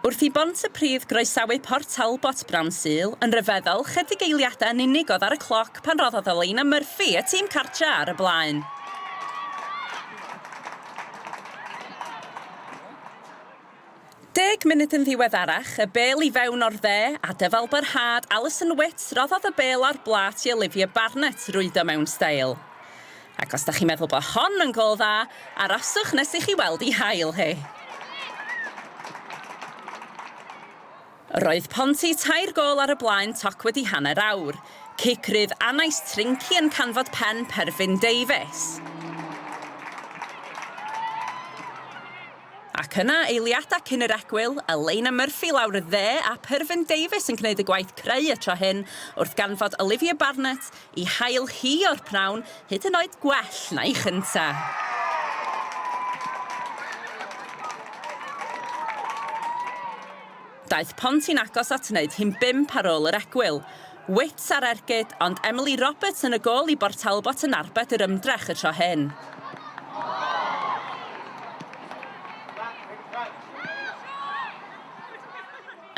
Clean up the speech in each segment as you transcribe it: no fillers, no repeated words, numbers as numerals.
Wrth i Pontypridd groesawu Port Talbot brawn Sul, yn ryfeddol chydig eiliadau yn unig oedd ar y cloc pan roddodd Elena Murphy y tîm cartra ar y blaen. Deg munud yn ddiweddarach, y bêl i fewn o'r dde, a dyfal byrhad Alison Witt roddodd y bêl ar blat i Olivia Barnett rwydo mewn steil. Ac os da chi'n meddwl bod hon yn gol dda, aroswch nes i chi weld i hael hi. Roedd Ponty 3 gôl ar y blaen toc wedi hanner awr. Cicrydd Anais Trinci yn canfod pen Perfyn Davies. Ac yna eiliadau cyn yr egwyl, Elena Murphy lawr y dde a Perfyn Davies yn gwneud y gwaith creu y tro hyn wrth ganfod Olivia Barnett i hael hi o'r pnawn hyd yn oed gwell na'i chynta. Daeth Ponty'n agos at wneud hi'n 5 ar ôl yr egwyl. Witt ar ergyd, ond Emily Roberts yn y gôl i Port Talbot yn arbed yr ymdrech y tro hyn.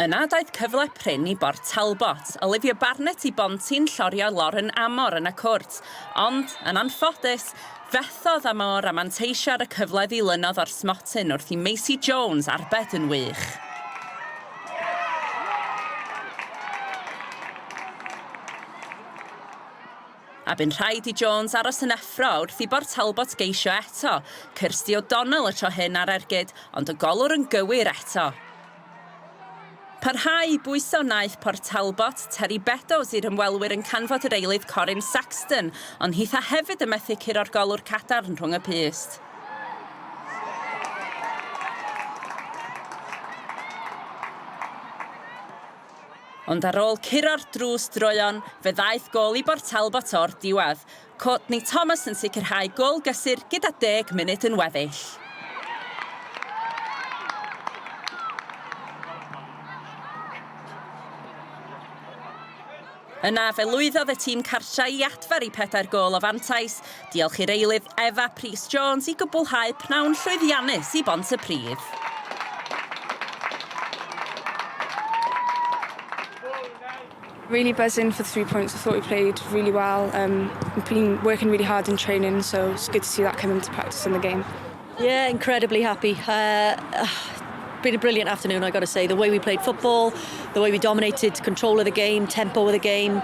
Yna daeth cyfle prin i Port Talbot. Olivia Barnett i Ponty'n llorio Lauren Amor yn y cwrt, ond, yn anffodus, fethodd Amor a manteisio ar y cyfle ddilynodd o'r smotyn wrth i Macy Jones arbed yn wych. A bu'n rhaid i Jones aros yn effro wrth i Port Talbot geisio eto. Kirsty O'Donnell y tro hyn ar ergyd, ond y golwr yn gywir eto. Parhau bwyso wnaeth Port Talbot, Terry Beddoes i'r ymwelwyr yn canfod yr eilydd Corin Saxton, ond hitha hefyd y methu curo'r golwr cadarn rhwng y pyst. Ond ar ôl curo'r drws droeon, fe ddaeth gôl i Port Talbot o'r diwedd. Courtney Thomas yn sicrhau gôl gysur gyda 10 munud yn weddill. Yna fe lwyddodd y tîm cartra i adfer i 4 gôl o fantais. Diolch i'r eilydd Eva Pris Jones i gwblhau pnawn llwyddiannus i Pontypridd. Really buzzing for the 3 points. I thought we played really well. We've been working really hard in training, so it's good to see that come into practice in the game. Yeah, incredibly happy. Been a brilliant afternoon, I got to say. The way we played football, the way we dominated control of the game, tempo of the game.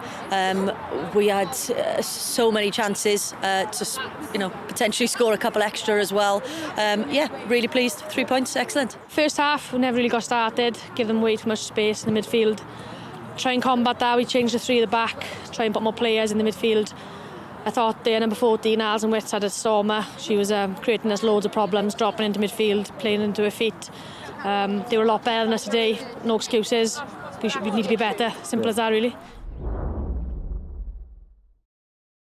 We had so many chances to, potentially score a couple extra as well. Yeah, really pleased. 3 points, excellent. First half, we never really got started. Give them way too much space in the midfield. Try and combat that. We changed the 3 at the back. Try and put more players in the midfield. I thought their number 14, Alison Witt, had a stormer. She was creating us loads of problems, dropping into midfield, playing into her feet. They were a lot better than us today. No excuses. We need to be better. Simple as that, really.